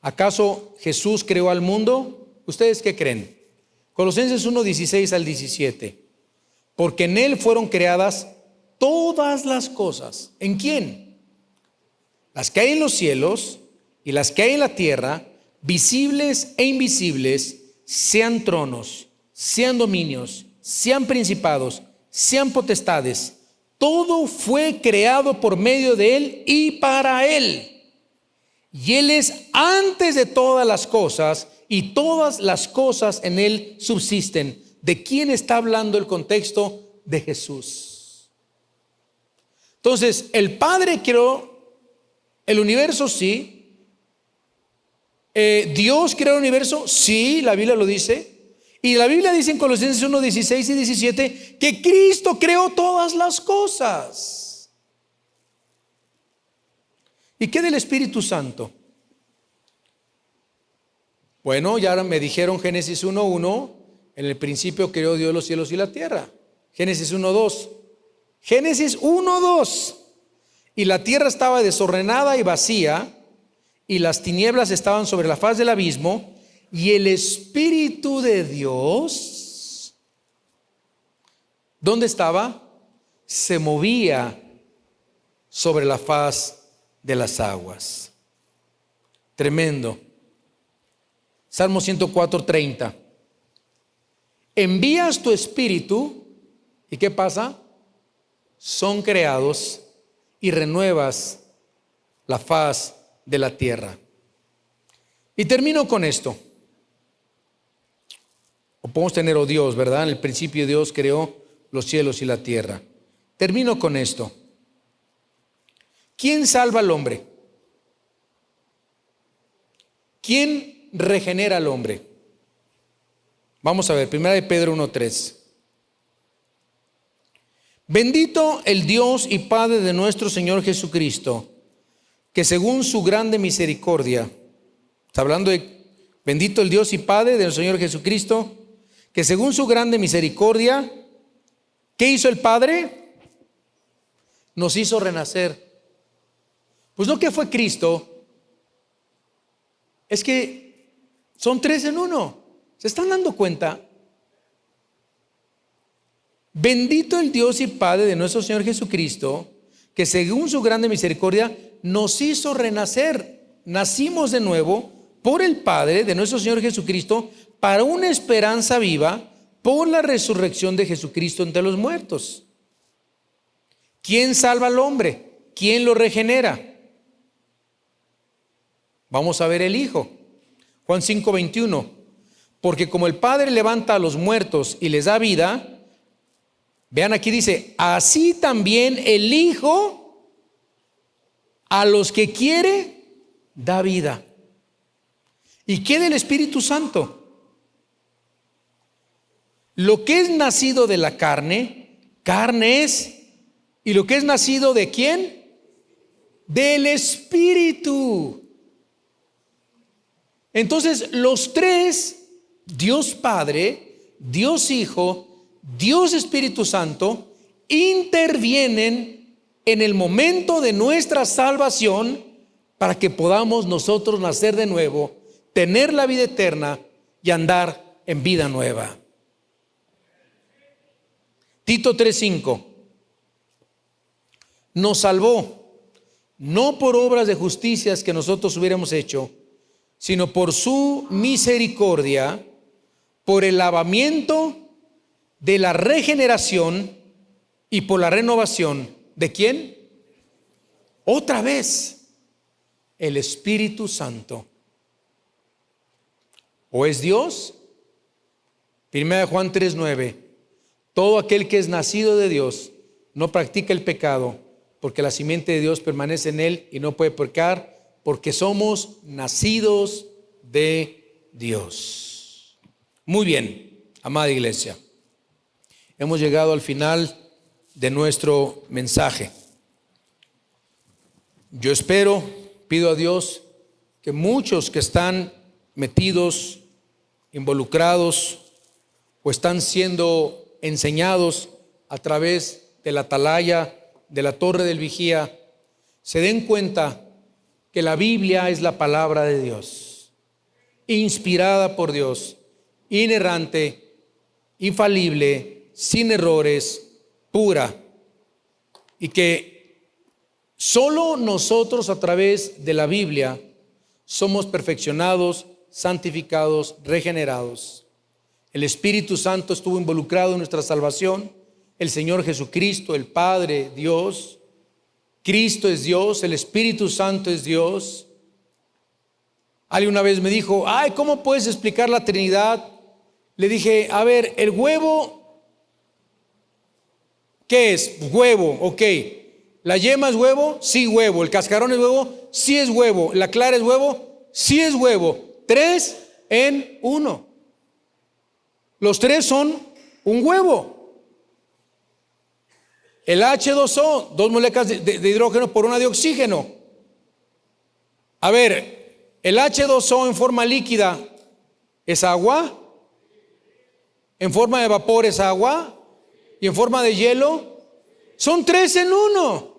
[SPEAKER 1] ¿Acaso Jesús creó al mundo? ¿Ustedes qué creen? Colosenses 1:16 al 17. Porque en Él fueron creadas todas las cosas. ¿En quién? Las que hay en los cielos y las que hay en la tierra, visibles e invisibles, sean tronos, sean dominios, sean principados, sean potestades. Todo fue creado por medio de Él y para Él. Y Él es antes de todas las cosas, y todas las cosas en Él subsisten. ¿De quién está hablando el contexto? De Jesús. Entonces, el Padre creó el universo, sí. Dios creó el universo, sí, la Biblia lo dice. Y la Biblia dice en Colosenses 1:16 y 17 que Cristo creó todas las cosas. ¿Y qué del Espíritu Santo? Bueno, ya me dijeron Génesis 1:1, en el principio creó Dios los cielos y la tierra. Génesis 1:2. Génesis 1:2. Y la tierra estaba desordenada y vacía, y las tinieblas estaban sobre la faz del abismo, y el Espíritu de Dios, ¿dónde estaba? Se movía sobre la faz de las aguas. Tremendo. Salmo 104:30. Envías tu espíritu, ¿y qué pasa? Son creados y renuevas la faz de la tierra. Y termino con esto. O podemos tener, oh Dios, ¿verdad? En el principio Dios creó los cielos y la tierra. Termino con esto. ¿Quién salva al hombre? ¿Quién regenera al hombre? Vamos a ver, 1 Pedro 1:3. Bendito el Dios y Padre de nuestro Señor Jesucristo, que según su grande misericordia, está hablando de bendito el Dios y Padre del Señor Jesucristo, que según su grande misericordia, ¿qué hizo el Padre? Nos hizo renacer. Pues no que fue Cristo, es que son tres en uno. ¿Se están dando cuenta? Bendito el Dios y Padre de nuestro Señor Jesucristo, que según su grande misericordia nos hizo renacer. Nacimos de nuevo por el Padre de nuestro Señor Jesucristo para una esperanza viva por la resurrección de Jesucristo entre los muertos. ¿Quién salva al hombre? ¿Quién lo regenera? Vamos a ver el Hijo. Juan 5:21. Porque como el Padre levanta a los muertos y les da vida, vean aquí dice, así también el Hijo a los que quiere da vida. ¿Y qué del Espíritu Santo? Lo que es nacido de la carne, carne es. ¿Y lo que es nacido de quién? Del Espíritu. Entonces los tres, Dios Padre, Dios Hijo, Dios Espíritu Santo, intervienen en el momento de nuestra salvación para que podamos nosotros nacer de nuevo, tener la vida eterna y andar en vida nueva. Tito 3:5. Nos salvó, no por obras de justicias que nosotros hubiéramos hecho, sino por su misericordia, por el lavamiento de la regeneración y por la renovación. ¿De quién? Otra vez, el Espíritu Santo. ¿O es Dios? 1 Juan 3:9. Todo aquel que es nacido de Dios no practica el pecado, porque la simiente de Dios permanece en él y no puede pecar, porque somos nacidos de Dios. Muy bien, amada iglesia. Hemos llegado al final de nuestro mensaje. Yo espero, pido a Dios que muchos que están metidos, involucrados o están siendo enseñados a través de la atalaya, de la torre del vigía, se den cuenta que la Biblia es la palabra de Dios, inspirada por Dios, inerrante, infalible, sin errores, pura, y que solo nosotros a través de la Biblia somos perfeccionados, santificados, regenerados. El Espíritu Santo estuvo involucrado en nuestra salvación, el Señor Jesucristo, el Padre, Dios. Cristo es Dios, el Espíritu Santo es Dios. Alguien una vez me dijo, ay, ¿cómo puedes explicar la Trinidad? Le dije, a ver, el huevo, ¿qué es? Huevo, ok. ¿La yema es huevo? Sí, huevo. ¿El cascarón es huevo? Sí es huevo. ¿La clara es huevo? Sí es huevo. 3 en 1. Los tres son un huevo. El H2O, 2 moléculas de hidrógeno por una de oxígeno. A ver, el H2O en forma líquida ¿Es agua? ¿En forma de vapor es agua? ¿Y en forma de hielo? Son tres en uno.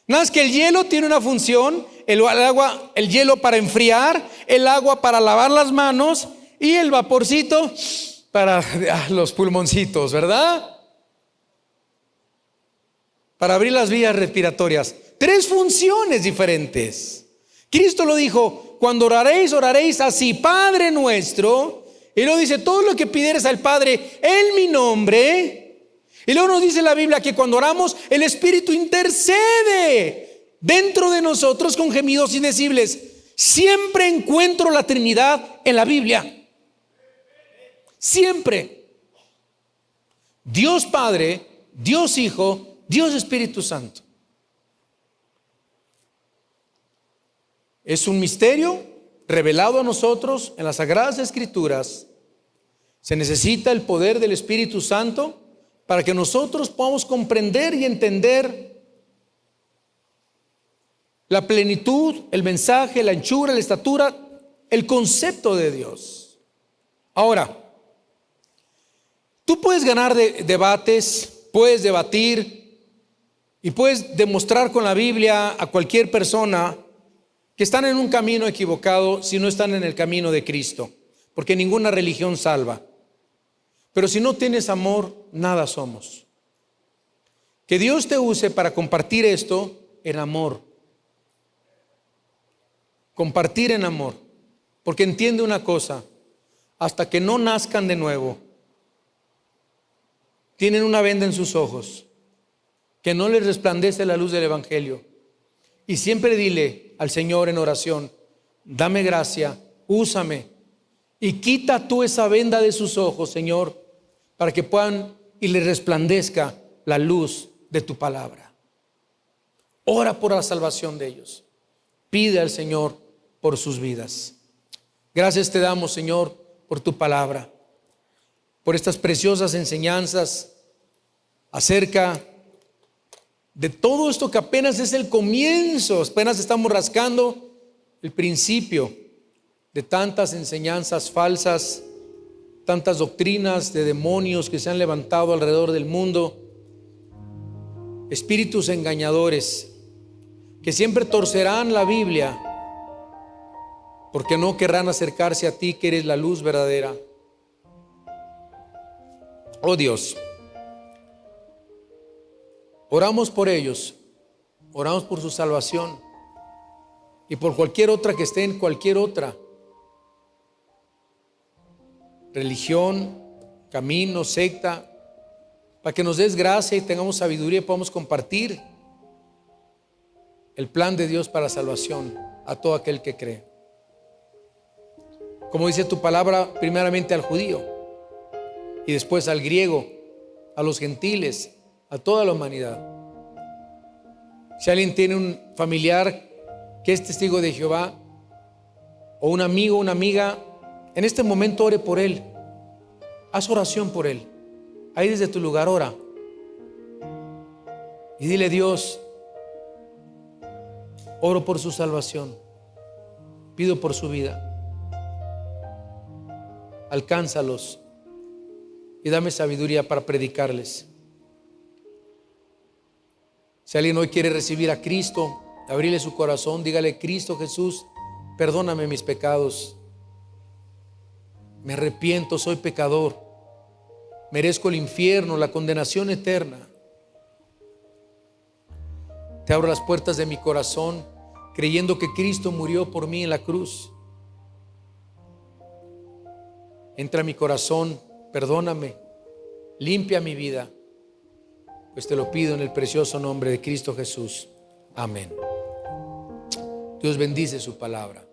[SPEAKER 1] Nada más que el hielo tiene una función, el hielo para enfriar, el agua para lavar las manos y el vaporcito para los pulmoncitos, ¿verdad? Para abrir las vías respiratorias. Tres funciones diferentes. Cristo lo dijo: cuando oraréis, oraréis así: Padre nuestro. Y luego dice: todo lo que pidieres al Padre en mi nombre. Y luego nos dice la Biblia que cuando oramos, el Espíritu intercede dentro de nosotros con gemidos indecibles. Siempre encuentro la Trinidad en la Biblia. Siempre. Dios Padre, Dios Hijo, Dios Espíritu Santo. Es un misterio revelado a nosotros en las Sagradas Escrituras. Se necesita el poder del Espíritu Santo para que nosotros podamos comprender y entender la plenitud, el mensaje, la anchura, la estatura, el concepto de Dios. Ahora, tú puedes ganar debates, puedes debatir y puedes demostrar con la Biblia a cualquier persona que están en un camino equivocado si no están en el camino de Cristo, porque ninguna religión salva. Pero si no tienes amor, nada somos. Que Dios te use para compartir esto en amor. Compartir en amor. Porque entiende una cosa: hasta que no nazcan de nuevo, tienen una venda en sus ojos, que no les resplandece la luz del Evangelio. Y siempre dile al Señor en oración: dame gracia, úsame, y quita tú esa venda de sus ojos, Señor, para que puedan y les resplandezca la luz de tu palabra. Ora por la salvación de ellos. Pide al Señor por sus vidas. Gracias te damos, Señor, por tu palabra, por estas preciosas enseñanzas acerca de todo esto que apenas es el comienzo. Apenas estamos rascando el principio de tantas enseñanzas falsas, tantas doctrinas de demonios que se han levantado alrededor del mundo, espíritus engañadores que siempre torcerán la Biblia porque no querrán acercarse a ti, que eres la luz verdadera. Oh Dios, oramos por ellos, oramos por su salvación y por cualquier otra que esté en cualquier otra religión, camino, secta, para que nos des gracia y tengamos sabiduría y podamos compartir el plan de Dios para la salvación a todo aquel que cree. Como dice tu palabra, primeramente al judío y después al griego, a los gentiles, a toda la humanidad. Si alguien tiene un familiar que es testigo de Jehová, o un amigo, una amiga, en este momento ore por él. Haz oración por él. Ahí desde tu lugar ora. Y dile: Dios, oro por su salvación. Pido por su vida. Alcánzalos y dame sabiduría para predicarles. Si alguien hoy quiere recibir a Cristo, abrirle su corazón, dígale: Cristo Jesús, perdóname mis pecados. Me arrepiento, soy pecador. Merezco el infierno, la condenación eterna. Te abro las puertas de mi corazón, creyendo que Cristo murió por mí en la cruz. Entra a mi corazón, perdóname, limpia mi vida, pues te lo pido en el precioso nombre de Cristo Jesús. Amén. Dios bendice su palabra.